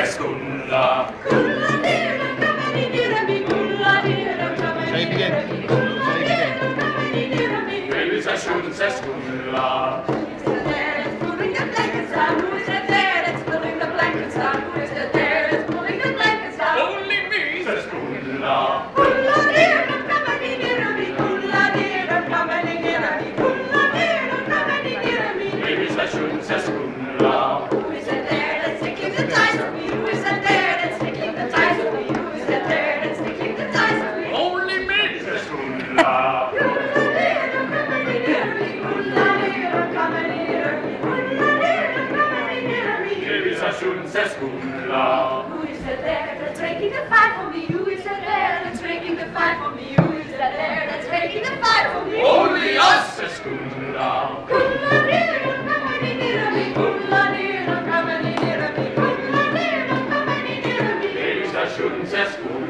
Seskulla. Say it again. Say it again. Baby Seskulla, Seskulla. Pulling the blankets down? Who is that there that's pulling the blankets down? Who is that there that's pulling the blankets down? Only me, Seskulla. Baby Seskulla, Seskulla. Who is that there that's sticking the ties of me? Who is that there that's sticking the ties of me? Who is that there that's sticking the ties of me? Only me, Seskulla. Baby Seskulla, Seskulla. Who is that there that's making the fight for me? Who is that there that's making the fight for me? Who is that there that's making the fight for me? Only us, Seskulla. Baby Seskulla, Seskulla.